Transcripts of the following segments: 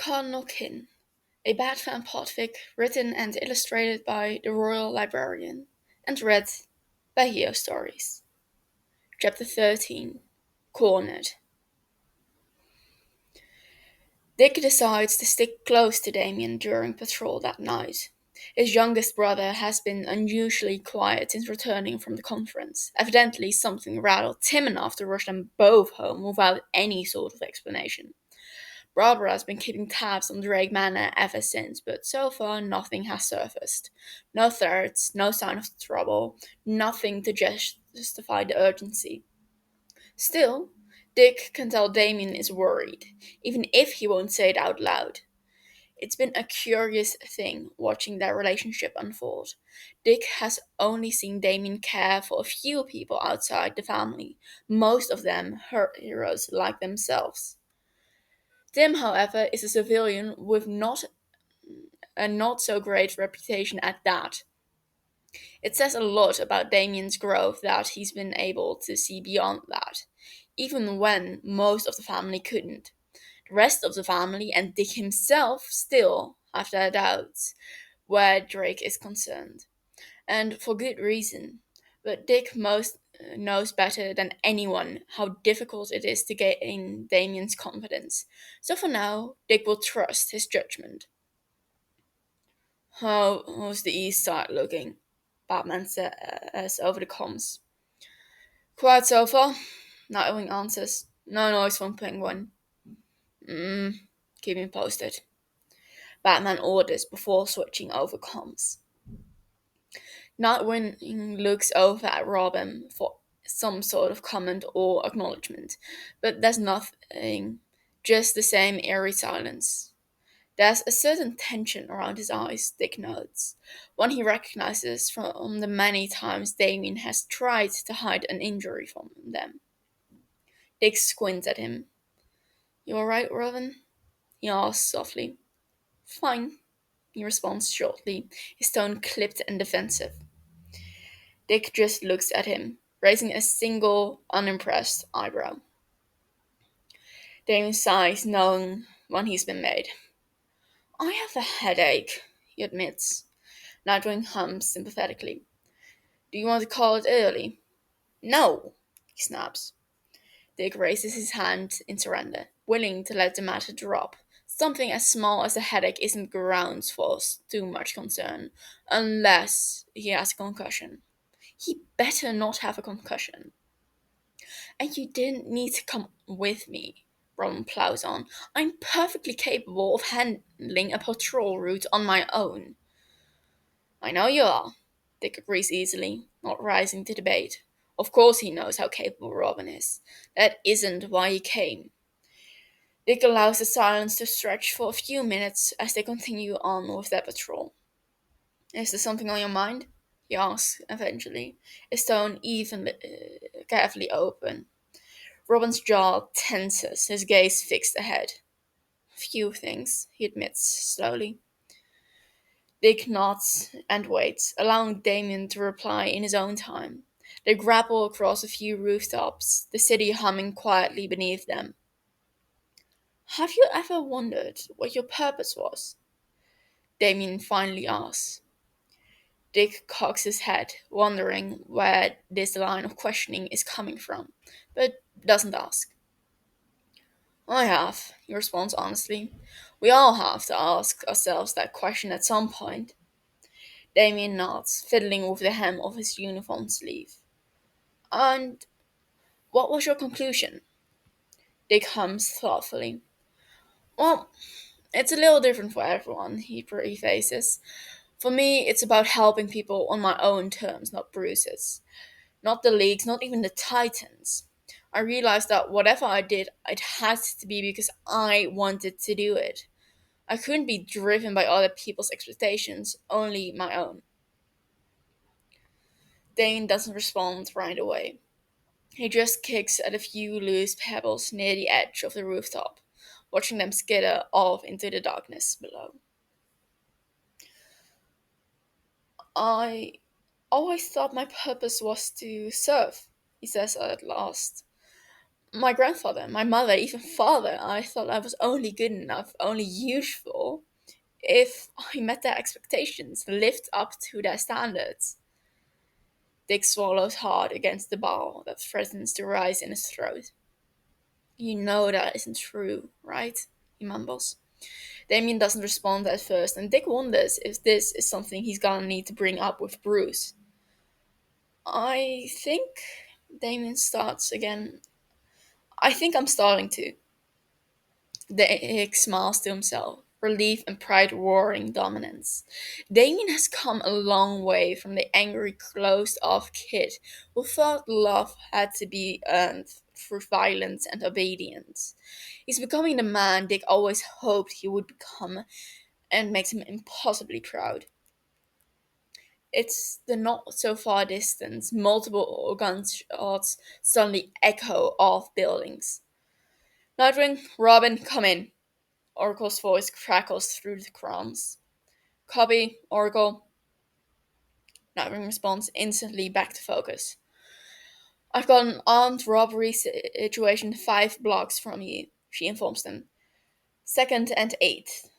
Cardinal Kin, a Batfam Podfic written and illustrated by TheRoyalLibrarian and read by Heo Stories. Chapter 13, Cornered. Dick decides to stick close to Damien during patrol that night. His youngest brother has been unusually quiet since returning from the conference. Evidently, something rattled him enough to rush them both home without any sort of explanation. Barbara has been keeping tabs on Drake Manor ever since, but so far nothing has surfaced. No threats, no sign of trouble, nothing to justify the urgency. Still, Dick can tell Damien is worried, even if he won't say it out loud. It's been a curious thing watching their relationship unfold. Dick has only seen Damien care for a few people outside the family, most of them her heroes like themselves. Tim, however, is a civilian with not a not so great reputation at that. It says a lot about Damien's growth that he's been able to see beyond that, even when most of the family couldn't. The rest of the family and Dick himself still have their doubts where Drake is concerned, and for good reason. But Dick most knows better than anyone how difficult it is to gain Damien's confidence. So for now, Dick will trust his judgment. How's the east side looking? Batman says over the comms. Quiet so far. Nightwing answers. No noise from Penguin. Hmm. Keep me posted. Batman orders before switching over comms. Nightwing looks over at Robin for some sort of comment or acknowledgement, but there's nothing, just the same eerie silence. There's a certain tension around his eyes, Dick notes, one he recognizes from the many times Damien has tried to hide an injury from them. Dick squints at him. You alright, Robin? He asks softly. Fine, he responds shortly, his tone clipped and defensive. Dick just looks at him, raising a single, unimpressed eyebrow. Damien sighs, knowing when he's been made. I have a headache, he admits. Nightwing hums sympathetically. Do you want to call it early? No, he snaps. Dick raises his hand in surrender, willing to let the matter drop. Something as small as a headache isn't grounds for too much concern, unless he has a concussion. He better not have a concussion. And you didn't need to come with me, Ron plows on. I'm perfectly capable of handling a patrol route on my own. I know you are, Dick agrees easily, not rising to debate. Of course he knows how capable Robin is. That isn't why he came. Dick allows the silence to stretch for a few minutes as they continue on with their patrol. Is there something on your mind? He asks eventually, his tone even carefully open. Robin's jaw tenses, his gaze fixed ahead. Few things, he admits slowly. Dick nods and waits, allowing Damien to reply in his own time. They grapple across a few rooftops, the city humming quietly beneath them. Have you ever wondered what your purpose was? Damien finally asks. Dick cocks his head, wondering where this line of questioning is coming from, but doesn't ask. I have, he responds honestly. We all have to ask ourselves that question at some point. Damien nods, fiddling with the hem of his uniform sleeve. And what was your conclusion? Dick hums thoughtfully. Well, it's a little different for everyone, he prefaces. For me, it's about helping people on my own terms, not Bruce's. Not the leagues, not even the Titans. I realized that whatever I did, it had to be because I wanted to do it. I couldn't be driven by other people's expectations, only my own. Dane doesn't respond right away. He just kicks at a few loose pebbles near the edge of the rooftop, watching them skitter off into the darkness below. I always thought my purpose was to serve, he says at last. My grandfather, my mother, even father, I thought I was only good enough, only useful, if I met their expectations, lived up to their standards. Dick swallows hard against the ball that threatens to rise in his throat. You know that isn't true, right? He mumbles. Damien doesn't respond at first, and Dick wonders if this is something he's gonna need to bring up with Bruce. I think Damien starts again. I think I'm starting to. Dick smiles to himself, relief and pride roaring dominance. Damien has come a long way from the angry, closed off kid who thought love had to be earned through violence and obedience. He's becoming the man Dick always hoped he would become, and makes him impossibly proud. It's the not so far distance, multiple gunshots suddenly echo off buildings. Nightwing, Robin, come in. Oracle's voice crackles through the crowns. Copy, Oracle. Nightwing responds instantly back to focus. I've got an armed robbery situation 5 blocks from you, she informs them. Second and 8th.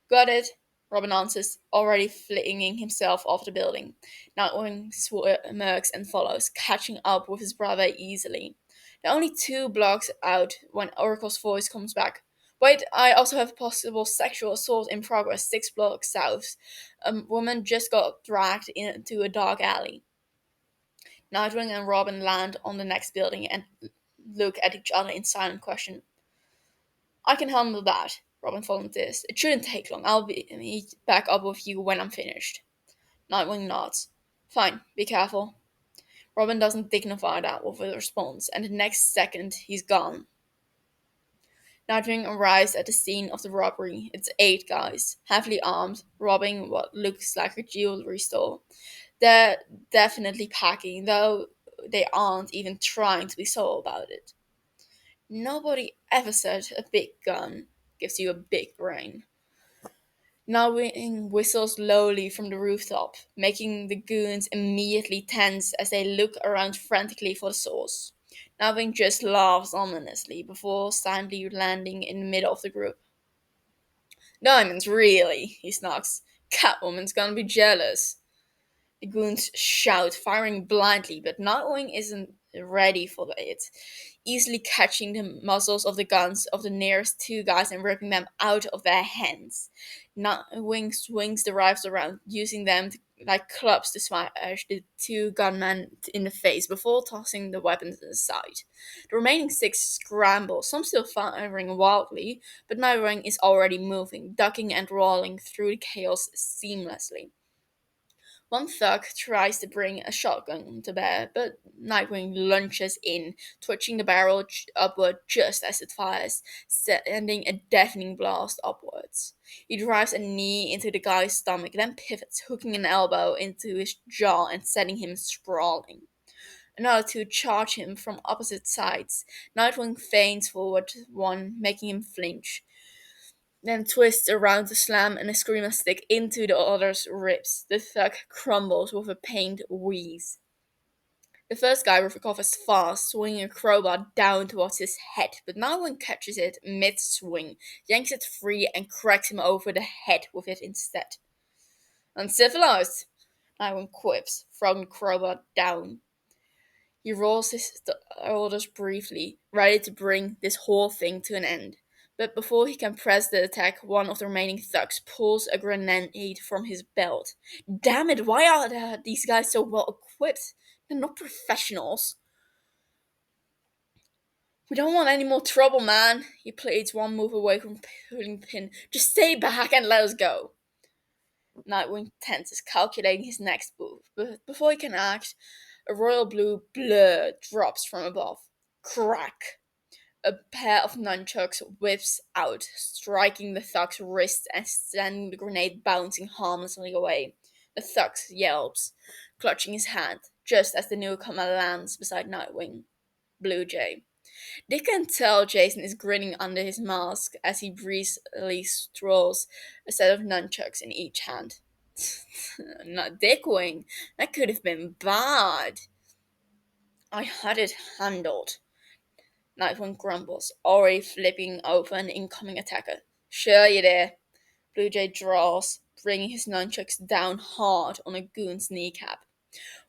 Got it, Robin answers, already flinging himself off the building. Nightwing smirks and follows, catching up with his brother easily. They're only 2 blocks out when Oracle's voice comes back. Wait, I also have possible sexual assault in progress 6 blocks south. A woman just got dragged into a dark alley. Nightwing and Robin land on the next building and look at each other in silent question. I can handle that, Robin volunteers. It shouldn't take long. I'll be meet back up with you when I'm finished. Nightwing nods. Fine, be careful. Robin doesn't dignify that with a response, and the next second he's gone. Nightwing arrives at the scene of the robbery. It's 8 guys, heavily armed, robbing what looks like a jewelry store. They're definitely packing, though they aren't even trying to be subtle about it. Nobody ever said a big gun gives you a big brain. Nightwing whistles lowly from the rooftop, making the goons immediately tense as they look around frantically for the source. Nightwing just laughs ominously before silently landing in the middle of the group. Diamonds, really, he snarks. Catwoman's gonna be jealous. The goons shout, firing blindly, but Nightwing isn't ready for it, easily catching the muzzles of the guns of the nearest 2 guys and ripping them out of their hands. Nightwing swings the rifles around, using them like clubs to smash the 2 gunmen in the face before tossing the weapons aside. The remaining 6 scramble, some still firing wildly, but Nightwing is already moving, ducking and rolling through the chaos seamlessly. One thug tries to bring a shotgun to bear, but Nightwing lunges in, twitching the barrel upward just as it fires, sending a deafening blast upwards. He drives a knee into the guy's stomach, then pivots, hooking an elbow into his jaw and sending him sprawling. Another 2 charge him from opposite sides. Nightwing feints forward one, making him flinch, then twists around to slam and a screamer stick into the other's ribs. The thug crumbles with a pained wheeze. The first guy recovers fast, swinging a crowbar down towards his head, but Nightwing catches it mid-swing, yanks it free, and cracks him over the head with it instead. Uncivilized, Nightwing quips, throwing the crowbar down. He rolls his shoulders briefly, ready to bring this whole thing to an end. But before he can press the attack, one of the remaining thugs pulls a grenade from his belt. Damn it, why are these guys so well equipped? They're not professionals. We don't want any more trouble, man. He pleads one move away from pulling the pin. Just stay back and let us go. Nightwing tenses, calculating his next move. But before he can act, a royal blue blur drops from above. Crack! A pair of nunchucks whips out, striking the thug's wrist and sending the grenade bouncing harmlessly away. The thug yelps, clutching his hand, just as the newcomer lands beside Nightwing. Blue Jay. They can tell Jason is grinning under his mask as he breezily strolls, a set of nunchucks in each hand. Not Dickwing. That could have been bad. I had it handled. Nightwing grumbles, already flipping over an incoming attacker. Sure you dare. Blue Jay draws, bringing his nunchucks down hard on a goon's kneecap.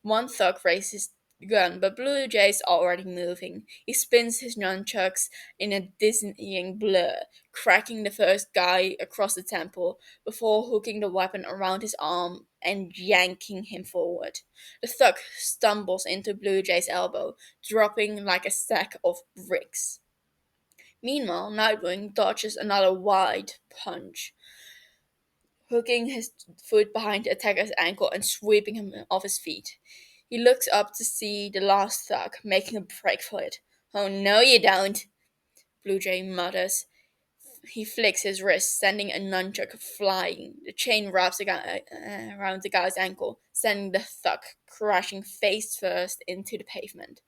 One thug raises his gun, but Blue Jay's already moving. He spins his nunchucks in a dizzying blur, cracking the first guy across the temple before hooking the weapon around his arm and yanking him forward. The thug stumbles into Blue Jay's elbow, dropping like a sack of bricks. Meanwhile, Nightwing dodges another wide punch, hooking his foot behind the attacker's ankle and sweeping him off his feet. He looks up to see the last thug making a break for it. "Oh, no, you don't," Blue Jay mutters. He flicks his wrist, sending a nunchuck flying. The chain wraps around the guy's ankle, sending the thug crashing face first into the pavement.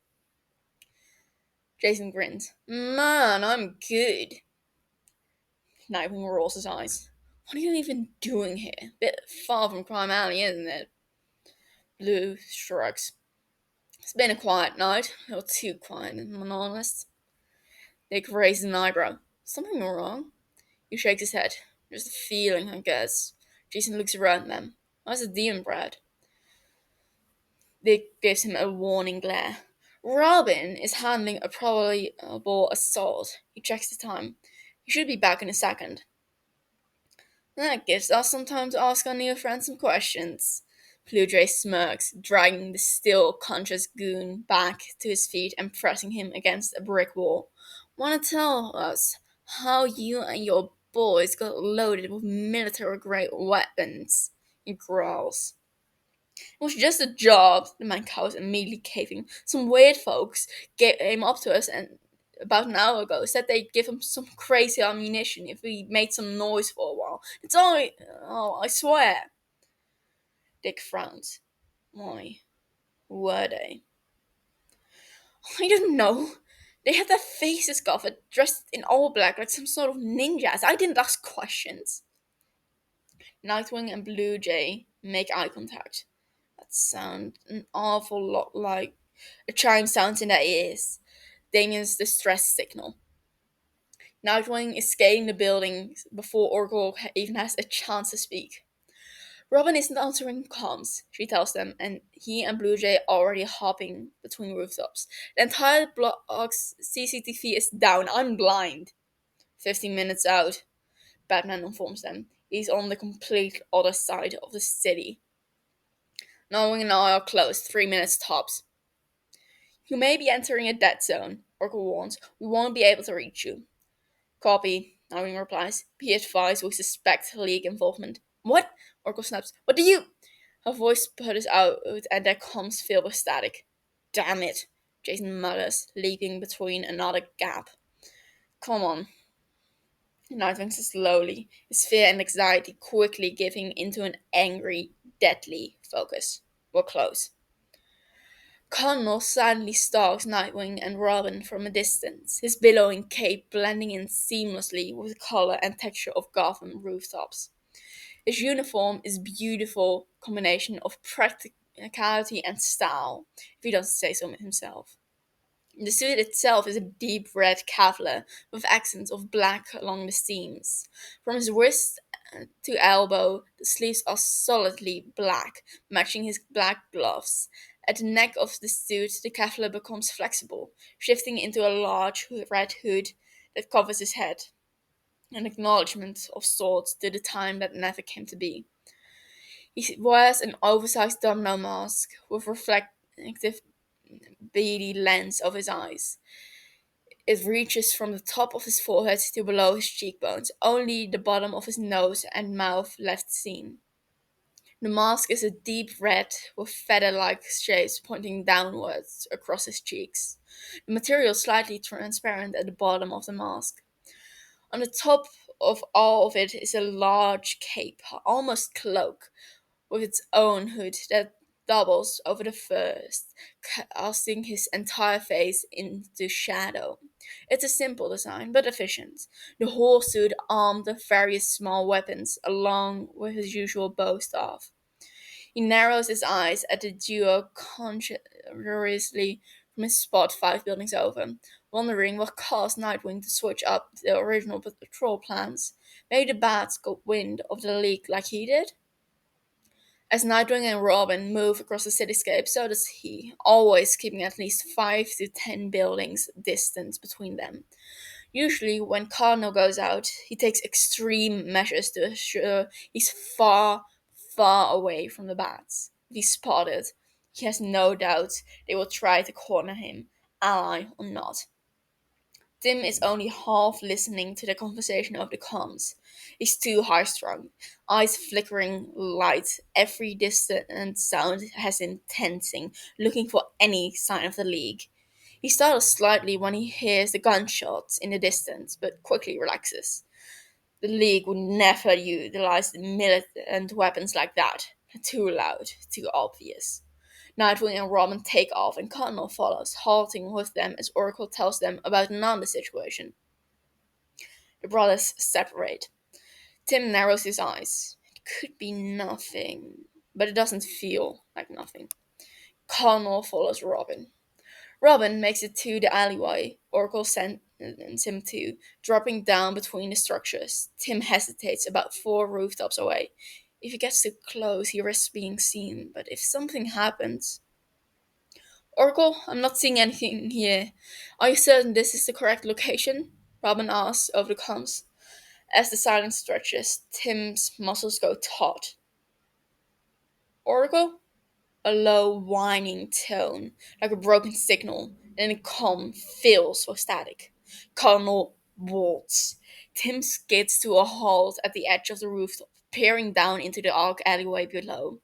Jason grins. "Man, I'm good." Nightwing rolls his eyes. "What are you even doing here? Bit far from Crime Alley, isn't it?" Blue shrugs. "It's been a quiet night. Or too quiet, if I'm honest." Dick raises an eyebrow. "Something wrong?" He shakes his head. "Just a feeling, I guess." Jason looks around them. "Where's the demon Brad?" Dick gives him a warning glare. "Robin is handling a probable assault." He checks the time. "He should be back in a second." "That gives us some time to ask our new friend some questions." Blue Jay smirks, dragging the still conscious goon back to his feet and pressing him against a brick wall. "Wanna tell us how you and your boys got loaded with military-grade weapons?" he growls. "It was just a job," the man cows, immediately caving. "Some weird folks came up to us and about an hour ago said they'd give him some crazy ammunition if we made some noise for a while. It's all I swear." Dick frowns. "Why? Who were they?" "I don't know. They had their faces covered, dressed in all black like some sort of ninjas. I didn't ask questions." Nightwing and Blue Jay make eye contact. That sounds an awful lot like a chime sounds in their ears. Damien's distress signal. Nightwing is scaling the building before Oracle even has a chance to speak. "Robin isn't answering comms," she tells them, and he and Blue Jay are already hopping between rooftops. "The entire block's CCTV is down. I'm blind." 15 minutes out, Batman informs them. He's on the complete other side of the city. "Knowing and I are close, 3 minutes tops." "You may be entering a dead zone," Oracle warns. "We won't be able to reach you." "Copy," Nightwing replies. "Be advised, we suspect League involvement." "What?" Oracle snaps. "What do you—" Her voice putters out and their comms fill with static. "Damn it," Jason mutters, leaping between another gap. "Come on." Nightwing says slowly, his fear and anxiety quickly giving into an angry, deadly focus. "We're close." Cardinal silently stalks Nightwing and Robin from a distance, his billowing cape blending in seamlessly with the color and texture of Gotham rooftops. His uniform is a beautiful combination of practicality and style, if he doesn't say so himself. The suit itself is a deep red Kevlar with accents of black along the seams. From his wrist to elbow, the sleeves are solidly black, matching his black gloves. At the neck of the suit, the Kevlar becomes flexible, shifting into a large red hood that covers his head, an acknowledgement of sorts to the time that never came to be. He wears an oversized domino mask with reflective beady lens of his eyes. It reaches from the top of his forehead to below his cheekbones, only the bottom of his nose and mouth left seen. The mask is a deep red with feather-like shapes pointing downwards across his cheeks. The material is slightly transparent at the bottom of the mask. On the top of all of it is a large cape, almost cloak, with its own hood that doubles over the first, casting his entire face into shadow. It's a simple design, but efficient. The whole suit armed with various small weapons, along with his usual bow staff. He narrows his eyes at the duo conscientiously from his spot 5 buildings over, wondering what caused Nightwing to switch up the original patrol plans. Maybe the bats got wind of the leak like he did? As Nightwing and Robin move across the cityscape, so does he, always keeping at least 5 to 10 buildings distance between them. Usually, when Cardinal goes out, he takes extreme measures to ensure he's far, far away from the bats. If he's spotted, he has no doubt they will try to corner him, ally or not. Tim is only half listening to the conversation over the comms. He's too high strung, eyes flickering light. Every distant sound has him tensing, looking for any sign of the League. He startles slightly when he hears the gunshots in the distance, but quickly relaxes. The League would never utilize militant weapons like that. Too loud, too obvious. Nightwing and Robin take off, and Cardinal follows, halting with them as Oracle tells them about another situation. The brothers separate. Tim narrows his eyes. It could be nothing, but it doesn't feel like nothing. Cardinal follows Robin. Robin makes it to the alleyway Oracle sends him to, dropping down between the structures. Tim hesitates about 4 rooftops away. If he gets too close, he risks being seen, but if something happens, Oracle, I'm not seeing anything here. Are you certain this is the correct location? Robin asks over the comms. As the silence stretches, Tim's muscles go taut. Oracle? A low, whining tone, like a broken signal, and a calm fills with static. Cardinal bolts. Tim skids to a halt at the edge of the rooftop, peering down into the dark alleyway below.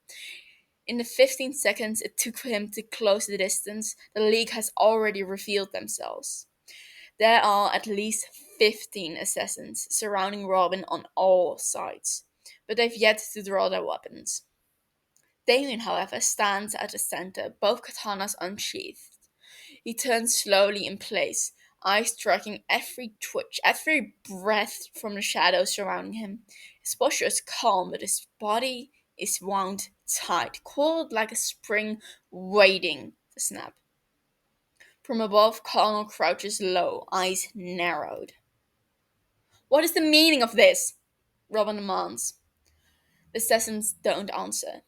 In the 15 seconds it took for him to close the distance, the League has already revealed themselves. There are at least 15 assassins surrounding Robin on all sides, but they've yet to draw their weapons. Damien, however, stands at the center, both katanas unsheathed. He turns slowly in place, eyes tracking every twitch, every breath from the shadows surrounding him. His posture is calm, but his body is wound tight, coiled like a spring waiting to snap. From above, Connell crouches low, eyes narrowed. What is the meaning of this? Robin demands. The assassins don't answer.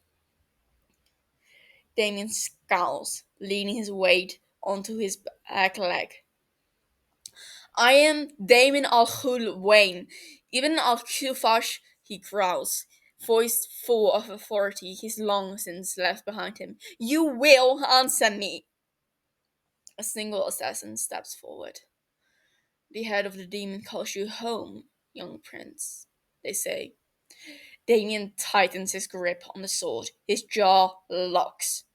Damien scowls, leaning his weight onto his back leg. I am Damon al Ghul Wayne. Ibn al Kufash, he growls, voice full of authority he's long since left behind him. You will answer me. A single assassin steps forward. The head of the demon calls you home, young prince, they say. Damien tightens his grip on the sword. His jaw locks,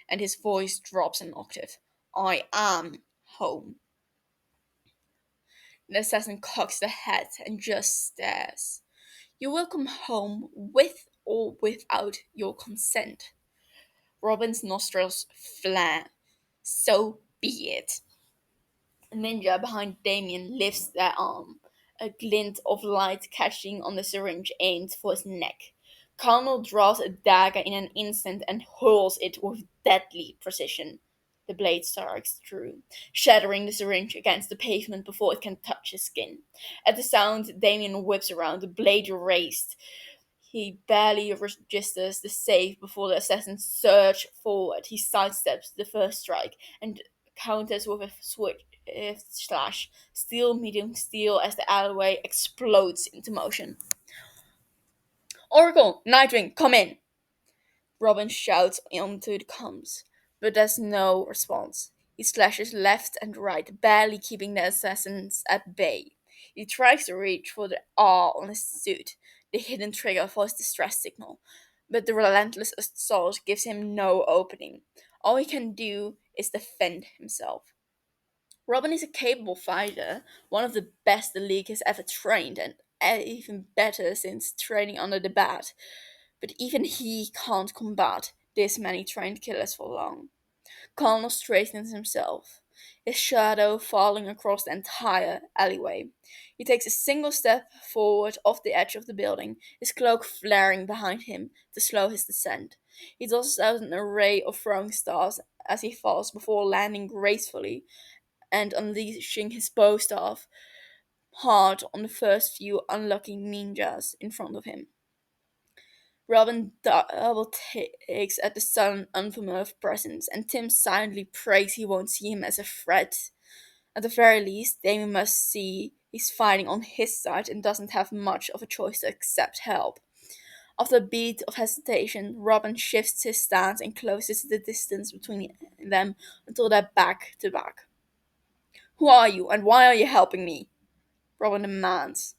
and his voice drops an octave. I am home. The assassin cocks the head and just stares. You will come home with or without your consent. Robin's nostrils flare. So be it. A ninja behind Damien lifts their arm, a glint of light catching on the syringe aimed for his neck. Connell draws a dagger in an instant and hurls it with deadly precision. The blade strikes true, shattering the syringe against the pavement before it can touch his skin. At the sound, Damien whips around, the blade raised. He barely registers the save before the assassins surge forward. He sidesteps the first strike and counters with a swift slash, steel meeting steel as the alleyway explodes into motion. Oracle, Nightwing, come in! Robin shouts onto the comms, but there's no response. He slashes left and right, barely keeping the assassins at bay. He tries to reach for the R on his suit, the hidden trigger for his distress signal, but the relentless assault gives him no opening. All he can do is defend himself. Robin is a capable fighter, one of the best the League has ever trained, and even better since training under the Bat. But even he can't combat this many trained killers for long. Connell straightens himself, his shadow falling across the entire alleyway. He takes a single step forward off the edge of the building, his cloak flaring behind him to slow his descent. He tosses out an array of throwing stars as he falls before landing gracefully and unleashing his bow staff hard on the first few unlucky ninjas in front of him. Robin double takes at the sudden unfamiliar presence, and Tim silently prays he won't see him as a threat. At the very least, Damien must see he's fighting on his side and doesn't have much of a choice to accept help. After a beat of hesitation, Robin shifts his stance and closes the distance between them until they're back to back. Who are you, and why are you helping me? Robin demands.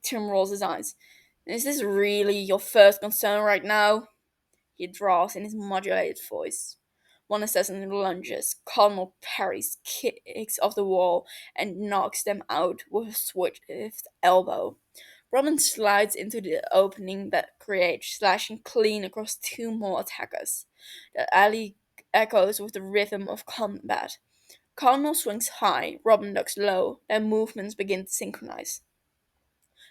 Tim rolls his eyes. Is this really your first concern right now? He drawls in his modulated voice. One assassin lunges, Cardinal parries, kicks off the wall, and knocks them out with a swift elbow. Robin slides into the opening that creates, slashing clean across two more attackers. The alley echoes with the rhythm of combat. Cardinal swings high, Robin ducks low, their movements begin to synchronize.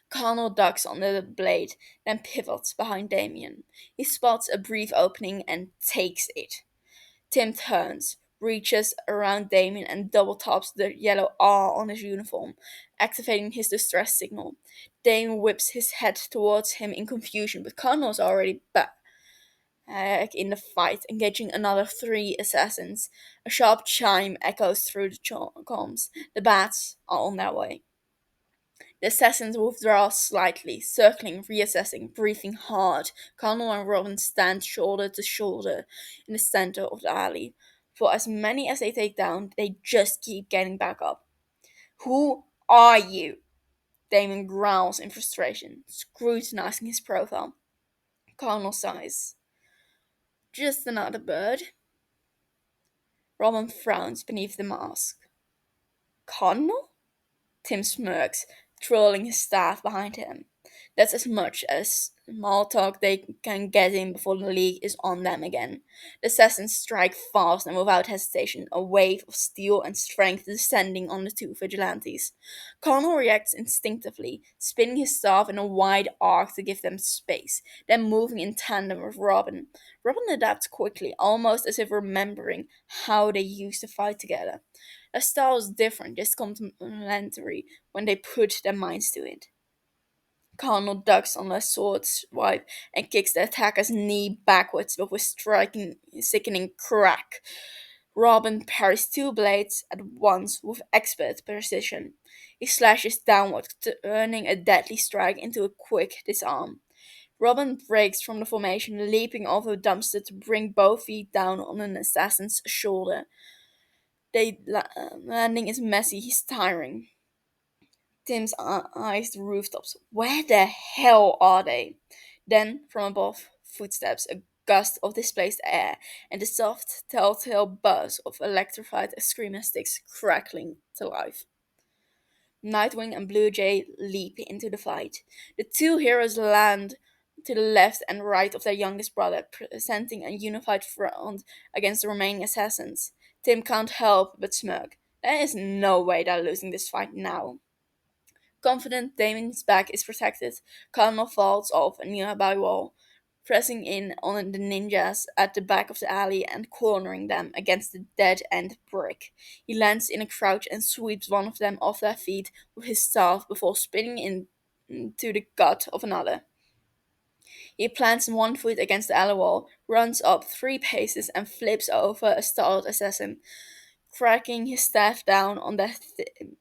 Connell ducks under the blade, then pivots behind Damien. He spots a brief opening and takes it. Tim turns, reaches around Damien, and double taps the yellow R on his uniform, activating his distress signal. Damien whips his head towards him in confusion, but Connell's already back in the fight, engaging another three assassins. A sharp chime echoes through the comms. The bats are on their way. The assassins withdraw slightly, circling, reassessing, breathing hard. Connell and Robin stand shoulder to shoulder in the center of the alley. For as many as they take down, they just keep getting back up. Who are you? Damon growls in frustration, scrutinizing his profile. Connell sighs. Just another bird. Robin frowns beneath the mask. Connell? Tim smirks, twirling his staff behind him. That's as much as small talk they can get in before the League is on them again. The assassins strike fast and without hesitation, a wave of steel and strength descending on the two vigilantes. Connell reacts instinctively, spinning his staff in a wide arc to give them space, then moving in tandem with Robin. Robin adapts quickly, almost as if remembering how they used to fight together. Their style is different, just complementary when they put their minds to it. Connell ducks on a sword swipe and kicks the attacker's knee backwards with a striking, sickening crack. Robin parries two blades at once with expert precision. He slashes downward, turning a deadly strike into a quick disarm. Robin breaks from the formation, leaping over a dumpster to bring both feet down on an assassin's shoulder. Landing is messy, he's tiring. Tim's eyes the rooftops. Where the hell are they? Then, from above, footsteps, a gust of displaced air, and the soft, telltale buzz of electrified screamer sticks crackling to life. Nightwing and Blue Jay leap into the fight. The two heroes land to the left and right of their youngest brother, presenting a unified front against the remaining assassins. Tim can't help but smirk. There is no way they're losing this fight now. Confident Damon's back is protected, Connell falls off a nearby wall, pressing in on the ninjas at the back of the alley and cornering them against the dead-end brick. He lands in a crouch and sweeps one of them off their feet with his staff before spinning into the gut of another. He plants one foot against the alley wall, runs up 3 paces, and flips over a startled assassin, cracking his staff down on their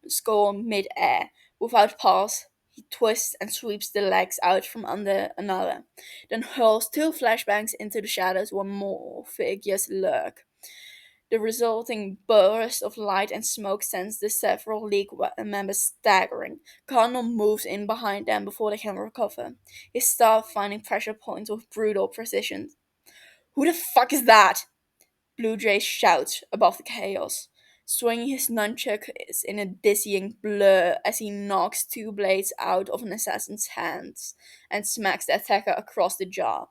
skull mid-air. Without pause, he twists and sweeps the legs out from under another, then hurls two flashbangs into the shadows where more figures lurk. The resulting burst of light and smoke sends the several League members staggering. Cardinal moves in behind them before they can recover, his staff finding pressure points with brutal precision. Who the fuck is that? Blue Jay shouts above the chaos, swinging his nunchuck in a dizzying blur as he knocks two blades out of an assassin's hands and smacks the attacker across the jaw.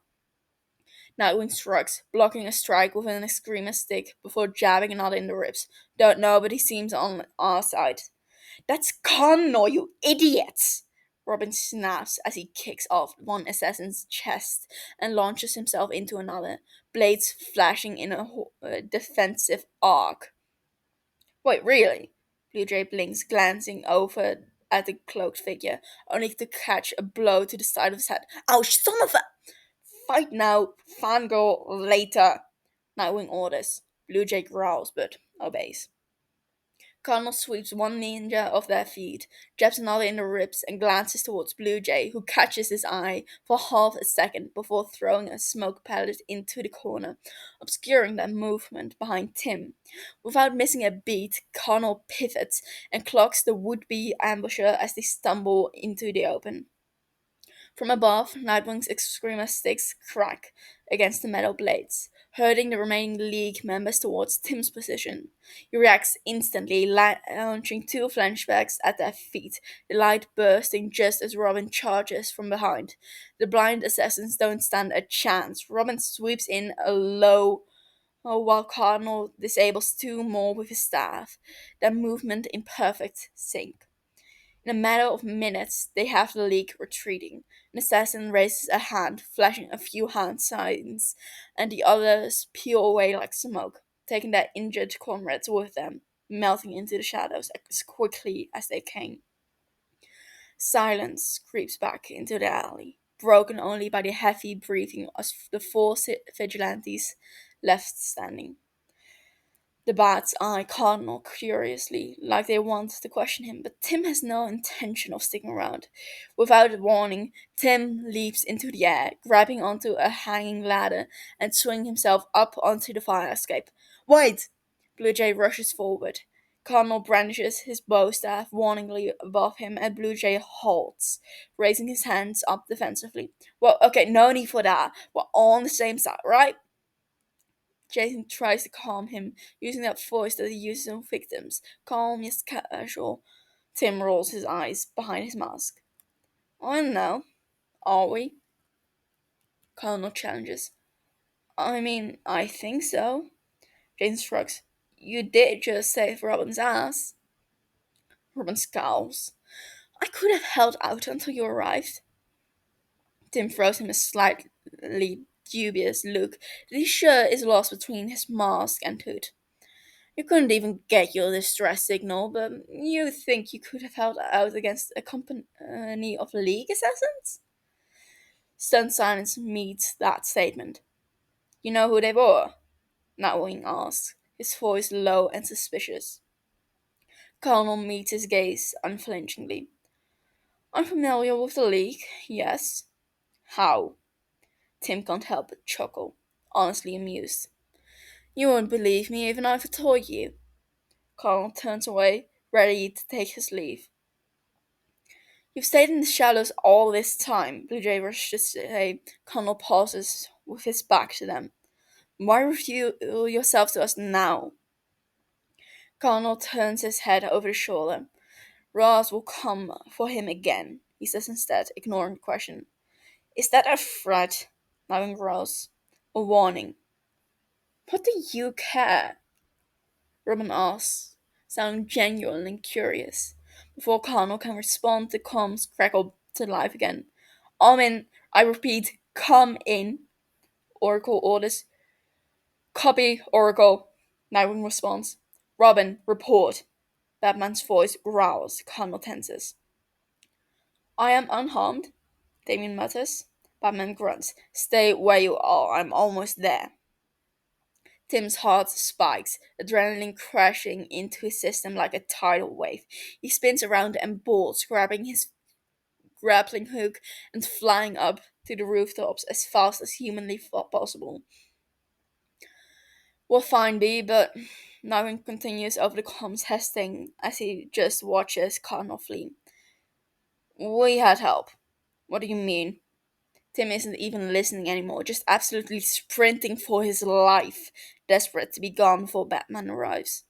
Nightwing shrugs, blocking a strike with an screamer stick before jabbing another in the ribs. Don't know, but he seems on our side. That's Connor, you idiots! Robin snaps as he kicks off one assassin's chest and launches himself into another, blades flashing in a defensive arc. Wait, really? Blue Jay blinks, glancing over at the cloaked figure, only to catch a blow to the side of his head. Oh, son of a! Fight now, fangirl later. Nightwing orders. Blue Jay growls, but obeys. Cardinal sweeps one ninja off their feet, jabs another in the ribs, and glances towards Blue Jay, who catches his eye for half a second before throwing a smoke pellet into the corner, obscuring their movement behind Tim. Without missing a beat, Cardinal pivots and clocks the would-be ambusher as they stumble into the open. From above, Nightwing's Excremer sticks crack against the metal blades, hurting the remaining League members towards Tim's position. He reacts instantly, launching two flashbacks at their feet, the light bursting just as Robin charges from behind. The blind assassins don't stand a chance. Robin sweeps in a low while Cardinal disables two more with his staff, their movement in perfect sync. In a matter of minutes, they have the League retreating. An assassin raises a hand, flashing a few hand signs, and the others peel away like smoke, taking their injured comrades with them, melting into the shadows as quickly as they came. Silence creeps back into the alley, broken only by the heavy breathing of the four vigilantes left standing. The bats eye Cardinal curiously, like they want to question him, but Tim has no intention of sticking around. Without warning, Tim leaps into the air, grabbing onto a hanging ladder and swinging himself up onto the fire escape. Wait! Blue Jay rushes forward. Cardinal brandishes his bow staff warningly above him, and Blue Jay halts, raising his hands up defensively. Well, okay, no need for that. We're all on the same side, right? Jason tries to calm him, using that voice that he uses on victims, calm yet casual. Tim rolls his eyes behind his mask. I don't know. Are we? Colonel challenges. I mean, I think so. Jason shrugs. You did just save Robin's ass. Robin scowls. I could have held out until you arrived. Tim throws him a slightly dubious look that he's sure is lost between his mask and hood. You couldn't even get your distress signal, but you think you could have held out against a company of League assassins? Stunned silence meets that statement. You know who they were? Nightwing asks, his voice low and suspicious. Colonel meets his gaze unflinchingly. I'm familiar with the League, yes. How? Tim can't help but chuckle, honestly amused. You wouldn't believe me even if I told you. Colonel turns away, ready to take his leave. You've stayed in the shadows all this time, Blue Jay rushed to say. Connell pauses with his back to them. Why reveal yourself to us now? Connell turns his head over his shoulder. Ross will come for him again, he says instead, ignoring the question. Is that a threat? Knowing Ross. A warning. What do you care? Robin asks, sounding genuine and curious. Before Connell can respond, the comms crackle to life again. I repeat, come in. Oracle orders. Copy, Oracle. Nightwing responds. Robin, report. Batman's voice growls. Connell tenses. I am unharmed, Damien mutters. Batman grunts. Stay where you are. I'm almost there. Tim's heart spikes, adrenaline crashing into his system like a tidal wave. He spins around and bolts, grabbing his grappling hook and flying up to the rooftops as fast as humanly possible. We'll find B, but Naren continues over the comms, hesitating as he just watches Cardinal flee. We had help. What do you mean? Tim isn't even listening anymore, just absolutely sprinting for his life, desperate to be gone before Batman arrives.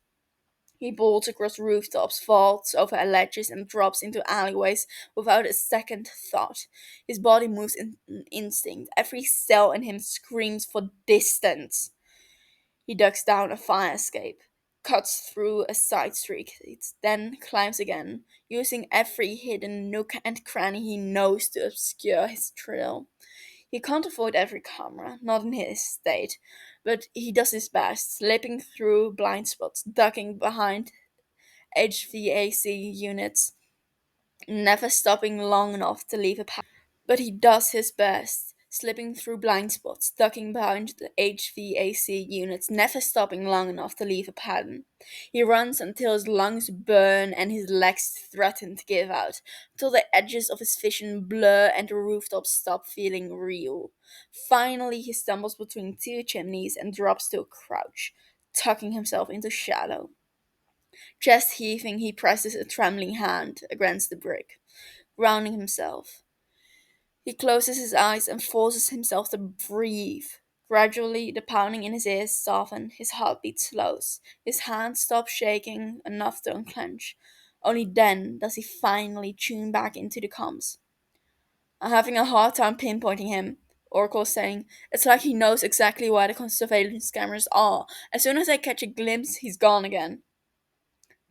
He bolts across rooftops, vaults over ledges, and drops into alleyways without a second thought. His body moves in instinct. Every cell in him screams for distance. He ducks down a fire escape, cuts through a side street, then climbs again, using every hidden nook and cranny he knows to obscure his trail. He can't avoid every camera, not in his state, but he does his best, slipping through blind spots, ducking behind HVAC units, never stopping long enough to leave a pattern. But he does his best, slipping through blind spots, ducking behind the HVAC units, never stopping long enough to leave a pattern. He runs until his lungs burn and his legs threaten to give out, until the edges of his vision blur and the rooftops stop feeling real. Finally, he stumbles between two chimneys and drops to a crouch, tucking himself into shadow. Chest heaving, he presses a trembling hand against the brick, grounding himself. He closes his eyes and forces himself to breathe. Gradually, the pounding in his ears softens, his heartbeat slows, his hands stop shaking enough to unclench. Only then does he finally tune back into the comms. I'm having a hard time pinpointing him, Oracle's saying. It's like he knows exactly where the surveillance cameras are. As soon as I catch a glimpse, he's gone again.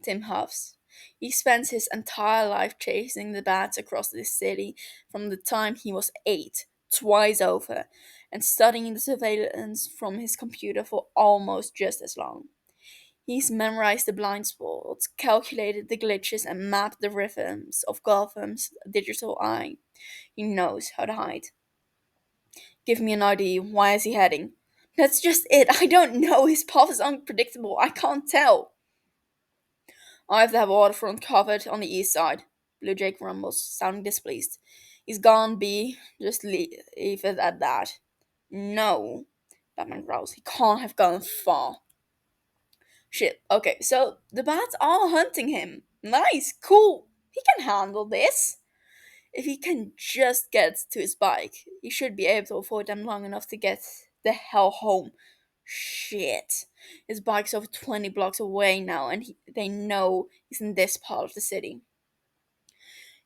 Tim huffs. He spends his entire life chasing the bats across this city from the time he was 8, twice over, and studying the surveillance from his computer for almost just as long. He's memorized the blind spots, calculated the glitches, and mapped the rhythms of Gotham's digital eye. He knows how to hide. Give me an idea. Why is he heading? That's just it. I don't know. His path is unpredictable. I can't tell. I have the waterfront covered on the east side. Blue Jay grumbles, sounding displeased. He's gone, B. Just leave it at that. No, Batman growls. He can't have gone far. Shit. Okay, so the bats are hunting him. Nice, cool. He can handle this. If he can just get to his bike, he should be able to avoid them long enough to get the hell home. Shit. His bike's over 20 blocks away now, and they know he's in this part of the city.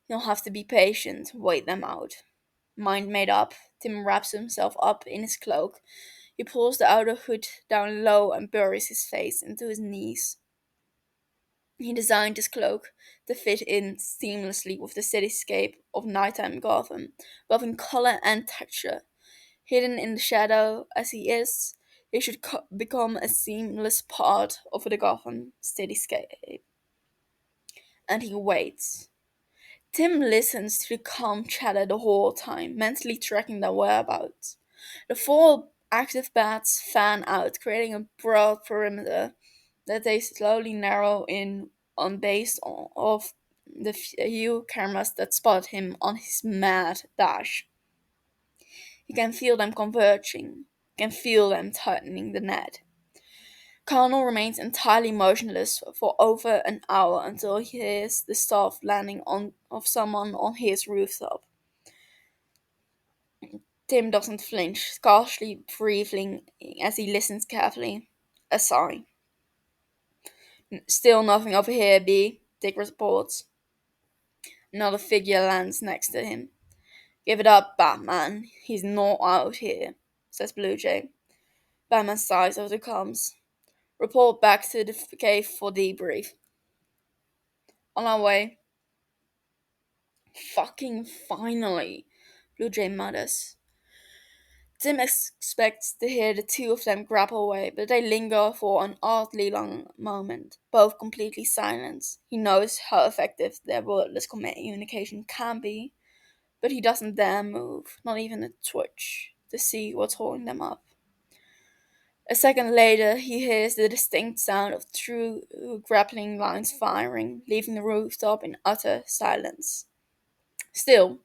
He'll have to be patient, wait them out. Mind made up, Tim wraps himself up in his cloak. He pulls the outer hood down low and buries his face into his knees. He designed his cloak to fit in seamlessly with the cityscape of nighttime Gotham, both in color and texture. Hidden in the shadow as he is, he should become a seamless part of the Gotham cityscape. And he waits. Tim listens to the calm chatter the whole time, mentally tracking their whereabouts. The four active bats fan out, creating a broad perimeter that they slowly narrow in on based on of the few cameras that spot him on his mad dash. He can feel them converging, can feel them tightening the net. Cardinal remains entirely motionless for over an hour until he hears the soft landing of someone on his rooftop. Tim doesn't flinch, scarcely breathing as he listens carefully. A sigh. Still nothing over here, B, Dick reports. Another figure lands next to him. Give it up, Batman. He's not out here, says Blue Jay. Batman sighs over the comms. Report back to the cave for debrief. On our way. Fucking finally, Blue Jay mutters. Tim expects to hear the two of them grapple away, but they linger for an oddly long moment, both completely silent. He knows how effective their wordless communication can be, but he doesn't dare move, not even a twitch, to see what's holding them up. A second later, he hears the distinct sound of two grappling lines firing, leaving the rooftop in utter silence. Still,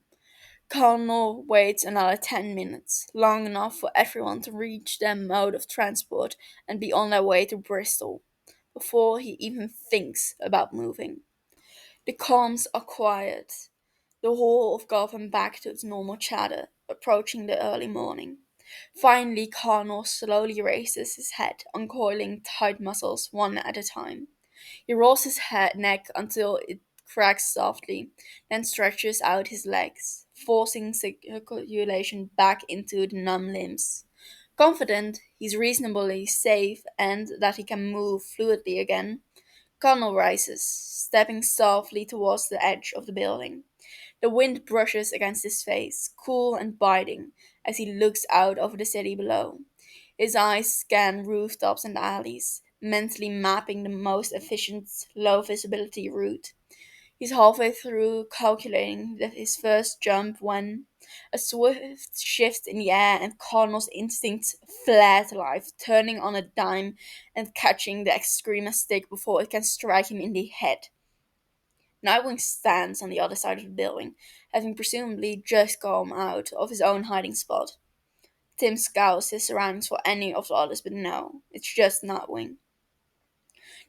Connell waits another 10 minutes, long enough for everyone to reach their mode of transport and be on their way to Bristol, before he even thinks about moving. The comms are quiet, the whole of Gotham back to its normal chatter, approaching the early morning. Finally, Connell slowly raises his head, uncoiling tight muscles one at a time. He rolls his neck until it cracks softly, then stretches out his legs, forcing circulation back into the numb limbs. Confident he's reasonably safe and that he can move fluidly again, Connell rises, stepping softly towards the edge of the building. The wind brushes against his face, cool and biting, as he looks out over the city below. His eyes scan rooftops and alleys, mentally mapping the most efficient low visibility route. He's halfway through calculating his first jump when a swift shift in the air and Cardinal's instincts flare to life, turning on a dime and catching the Excrema stick before it can strike him in the head. Nightwing stands on the other side of the building, having presumably just come out of his own hiding spot. Tim scours his surroundings for any of the others, but no, it's just Nightwing.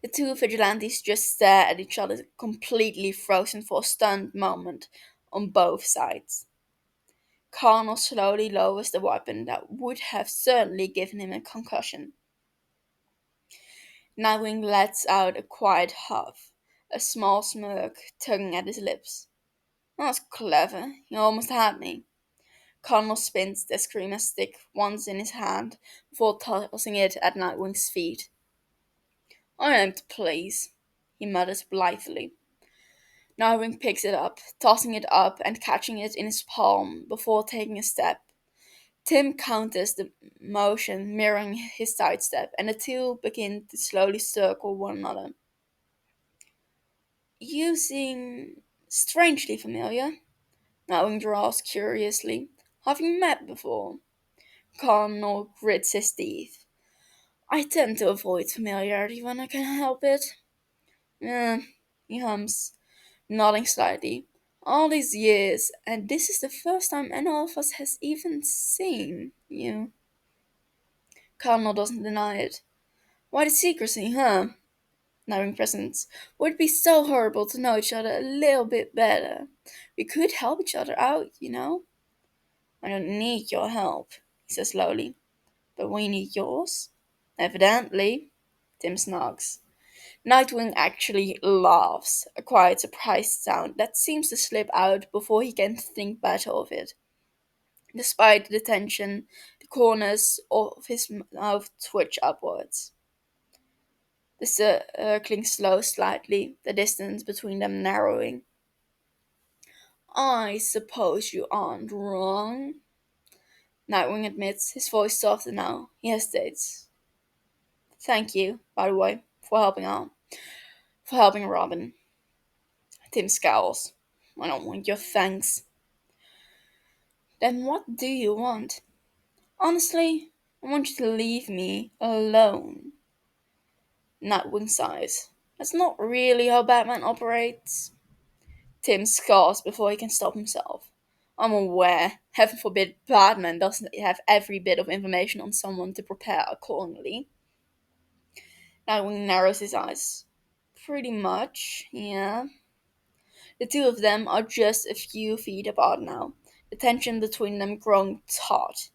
The two vigilantes just stare at each other, completely frozen for a stunned moment on both sides. Connell slowly lowers the weapon that would have certainly given him a concussion. Nightwing lets out a quiet huff, a small smirk tugging at his lips. That was clever. You almost had me. Connell spins the screamer stick once in his hand before tossing it at Nightwing's feet. I am to please, he mutters blithely. Nightwing picks it up, tossing it up and catching it in his palm before taking a step. Tim counters the motion, mirroring his sidestep, and the two begin to slowly circle one another. You seem strangely familiar, Nightwing draws curiously. Have you met before? Connell grits his teeth. I tend to avoid familiarity when I can help it. Eh, he hums, nodding slightly. All these years, and this is the first time any of us has even seen you. Connell doesn't deny it. Why the secrecy, huh? Knowing presents. Would it be so horrible to know each other a little bit better? We could help each other out, you know? I don't need your help, he says slowly. But we need yours? Evidently. Tim snogs. Nightwing actually laughs, a quiet, surprised sound that seems to slip out before he can think better of it. Despite the tension, the corners of his mouth twitch upwards. The circling slows slightly, the distance between them narrowing. I suppose you aren't wrong, Nightwing admits, his voice softer now. He hesitates. Thank you, by the way, for helping out. For helping Robin. Tim scowls. I don't want your thanks. Then what do you want? Honestly, I want you to leave me alone. Nightwing sighs. That's not really how Batman operates. Tim scowls before he can stop himself. I'm aware, heaven forbid, Batman doesn't have every bit of information on someone to prepare accordingly. Nightwing narrows his eyes. Pretty much, yeah. The two of them are just a few feet apart now, the tension between them growing taut.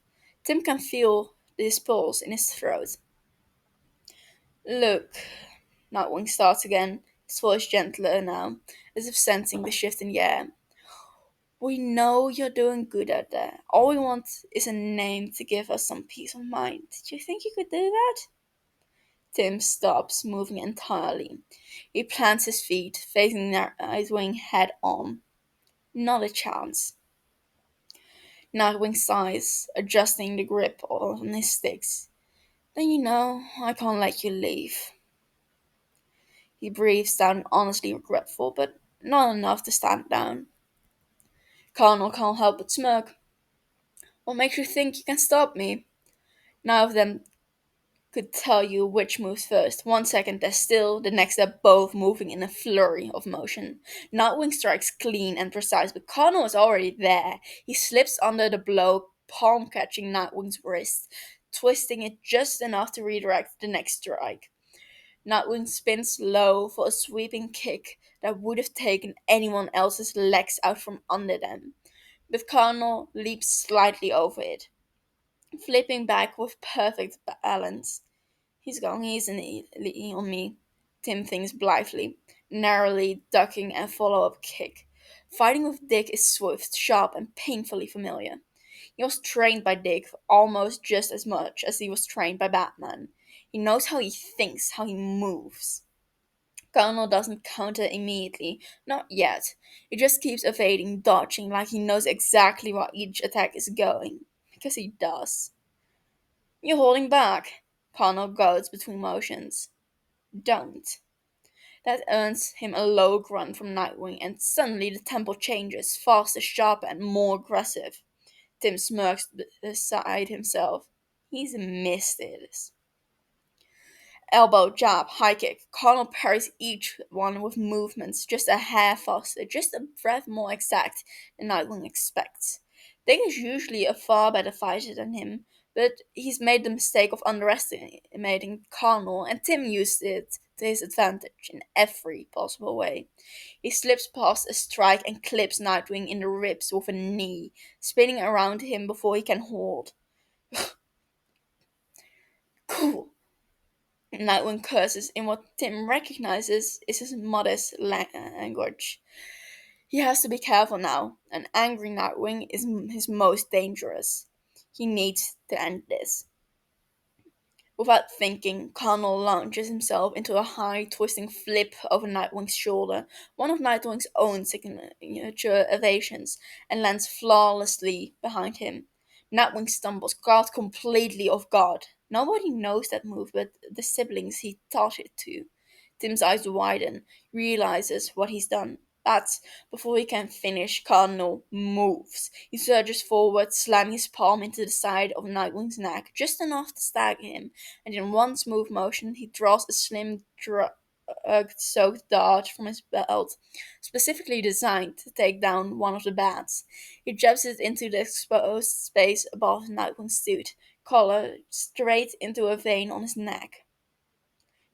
Tim can feel this pulse in his throat. Look, Nightwing starts again, his voice gentler now, as if sensing the shift in the air. We know you're doing good at that. All we want is a name to give us some peace of mind. Do you think you could do that? Tim stops moving entirely. He plants his feet, facing Nightwing head on. Not a chance. Nightwing sighs, adjusting the grip on his sticks. Then you know I can't let you leave. He breathes down honestly regretful, but not enough to stand down. Connell can't help but smirk. What makes you think you can stop me? None of them could tell you which moves first. 1 second they're still, the next they're both moving in a flurry of motion. Nightwing strikes clean and precise, but Connell is already there. He slips under the blow, palm catching Nightwing's wrist, twisting it just enough to redirect the next strike. Nightwing spins low for a sweeping kick that would have taken anyone else's legs out from under them, but Connell leaps slightly over it, flipping back with perfect balance. He's going easily on me, Tim thinks blithely, narrowly ducking a follow-up kick. Fighting with Dick is swift, sharp, and painfully familiar. He was trained by Dick almost just as much as he was trained by Batman. He knows how he thinks, how he moves. Connell doesn't counter immediately, not yet. He just keeps evading, dodging, like he knows exactly where each attack is going. Because he does. You're holding back, Connell goads between motions. Don't. That earns him a low grunt from Nightwing, and suddenly the tempo changes, faster, sharper, and more aggressive. Tim smirks beside himself. He's missed it. Elbow, jab, high kick. Connell parries each one with movements just a hair faster, just a breath more exact than Nightwing expects. Dick is usually a far better fighter than him, but he's made the mistake of underestimating Connell, and Tim used it to his advantage in every possible way. He slips past a strike and clips Nightwing in the ribs with a knee, spinning around him before he can hold. Cool. Nightwing curses in what Tim recognizes is his mother's language. He has to be careful now. An angry Nightwing is his most dangerous. He needs to end this. Without thinking, Connell launches himself into a high, twisting flip over Nightwing's shoulder, one of Nightwing's own signature evasions, and lands flawlessly behind him. Nightwing stumbles, caught completely off guard. Nobody knows that move but the siblings he taught it to. Tim's eyes widen, realizes what he's done. But before he can finish, Cardinal moves. He surges forward, slamming his palm into the side of Nightwing's neck, just enough to stagger him, and in one smooth motion he draws a slim drug-soaked dart from his belt, specifically designed to take down one of the bats. He jabs it into the exposed space above Nightwing's suit, collar straight into a vein on his neck.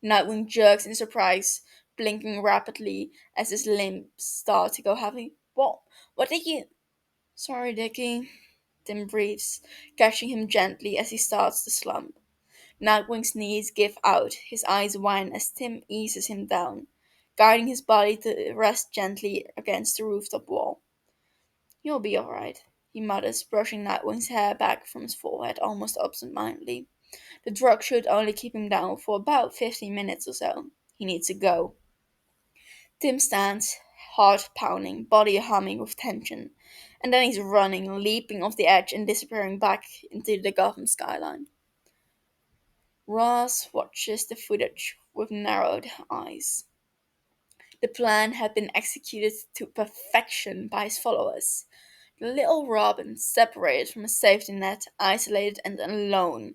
Nightwing jerks in surprise, blinking rapidly as his limbs start to go heavy. What did you... Sorry, Dickie. Tim breathes, catching him gently as he starts to slump. Nightwing's knees give out, his eyes widen as Tim eases him down, guiding his body to rest gently against the rooftop wall. You'll be all right, he mutters, brushing Nightwing's hair back from his forehead almost absent-mindedly. The drug should only keep him down for about 15 minutes or so. He needs to go. Tim stands, heart pounding, body humming with tension, and then he's running, leaping off the edge and disappearing back into the Gotham skyline. Ross watches the footage with narrowed eyes. The plan had been executed to perfection by his followers. The little Robin, separated from a safety net, isolated and alone,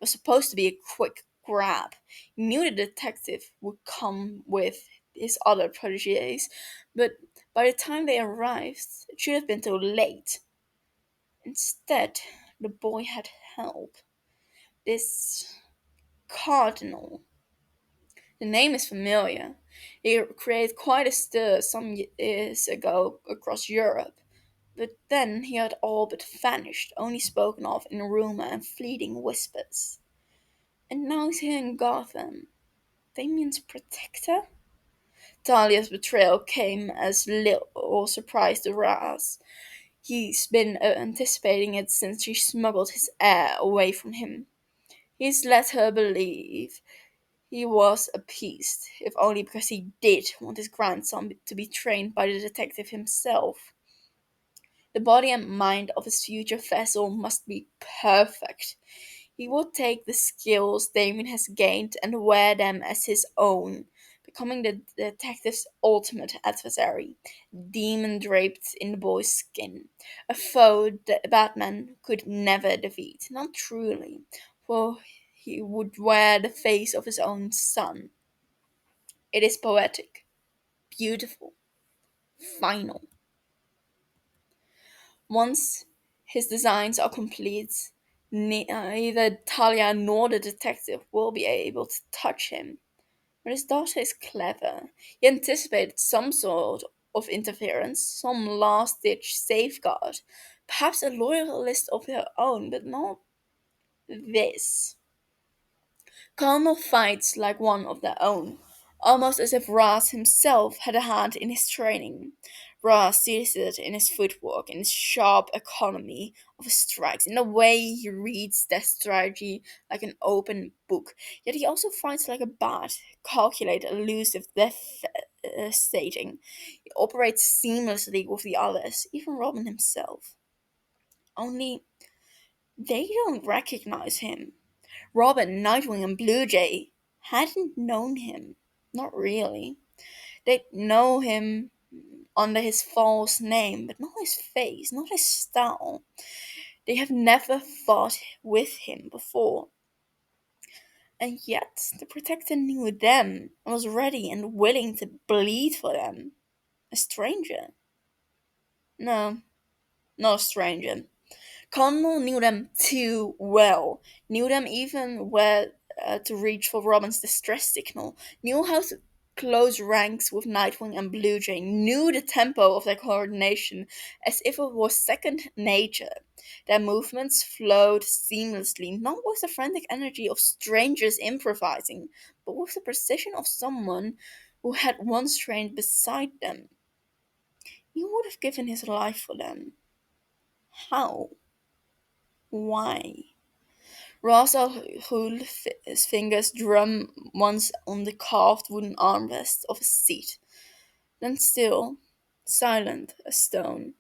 was supposed to be a quick grab. He knew the detective would come with his other proteges, but by the time they arrived, it should have been too late. Instead, the boy had help. This Cardinal. The name is familiar. He created quite a stir some years ago across Europe, but then he had all but vanished, only spoken of in rumor and fleeting whispers. And now he's here in Gotham. Damien's protector? Talia's betrayal came as little surprise to Raz. He's been anticipating it since she smuggled his heir away from him. He's let her believe he was appeased, if only because he did want his grandson to be trained by the detective himself. The body and mind of his future vessel must be perfect. He will take the skills Damien has gained and wear them as his own, becoming the detective's ultimate adversary, demon draped in the boy's skin. A foe that Batman could never defeat, not truly, for he would wear the face of his own son. It is poetic, beautiful, final. Once his designs are complete, neither Talia nor the detective will be able to touch him. But his daughter is clever. He anticipated some sort of interference, some last ditch safeguard, perhaps a loyalist of her own, but not this. Connell fights like one of their own, almost as if Raz himself had a hand in his training. Raz sees it in his footwork, in his sharp economy of his strikes, in the way he reads their strategy like an open book. Yet he also fights like a bat, calculated, elusive, devastating. He operates seamlessly with the others, even Robin himself. Only they don't recognize him. Robin, Nightwing, and Blue Jay. hadn't known him. Not really. They'd know him under his false name, but not his face, not his style. They have never fought with him before. And yet, the Protector knew them and was ready and willing to bleed for them. A stranger? No, not a stranger. Connell knew them too well, knew them even where to reach for Robin's distress signal, knew how to close ranks with Nightwing and Bluejay, knew the tempo of their coordination as if it was second nature. Their movements flowed seamlessly, not with the frantic energy of strangers improvising, but with the precision of someone who had once trained beside them. He would have given his life for them. How? Why? Rasa Ghul his fingers drum once on the carved wooden armrest of his seat, then still, silent as stone.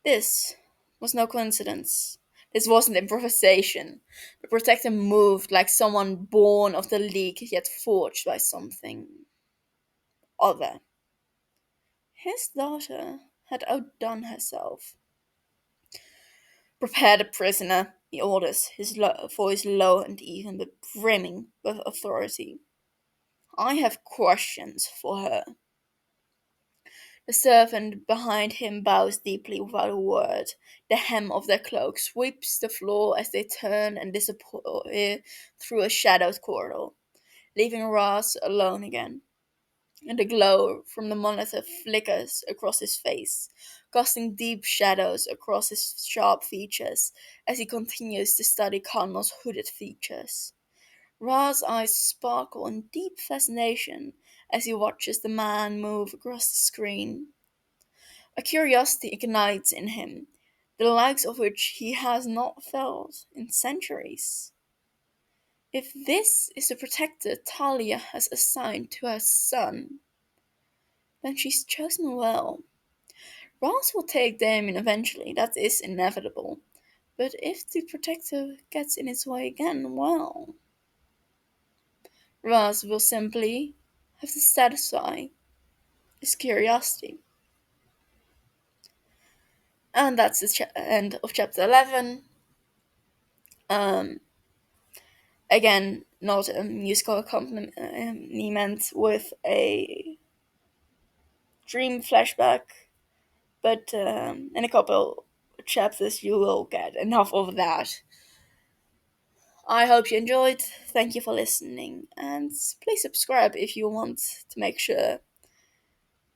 This was no coincidence. This wasn't improvisation. The Protector moved like someone born of the League yet forged by something other. His daughter had outdone herself. Prepare the prisoner, he orders, his voice low and even but brimming with authority. I have questions for her. The servant behind him bows deeply without a word. The hem of their cloak sweeps the floor as they turn and disappear through a shadowed corridor, leaving Raz alone again. And the glow from the monitor flickers across his face, casting deep shadows across his sharp features as he continues to study Cardinal's hooded features. Ra's eyes sparkle in deep fascination as he watches the man move across the screen. A curiosity ignites in him, the likes of which he has not felt in centuries. If this is the protector Talia has assigned to her son, then she's chosen well. Ross will take Damien eventually, that is inevitable. But if the protector gets in its way again, well, Ross will simply have to satisfy his curiosity. And that's the end of chapter 11. Um, Again, not a musical accompaniment with a dream flashback, but in a couple chapters you will get enough of that. I hope you enjoyed. Thank you for listening, and please subscribe if you want to make sure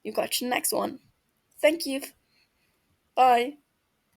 you catch the next one. Thank you. Bye.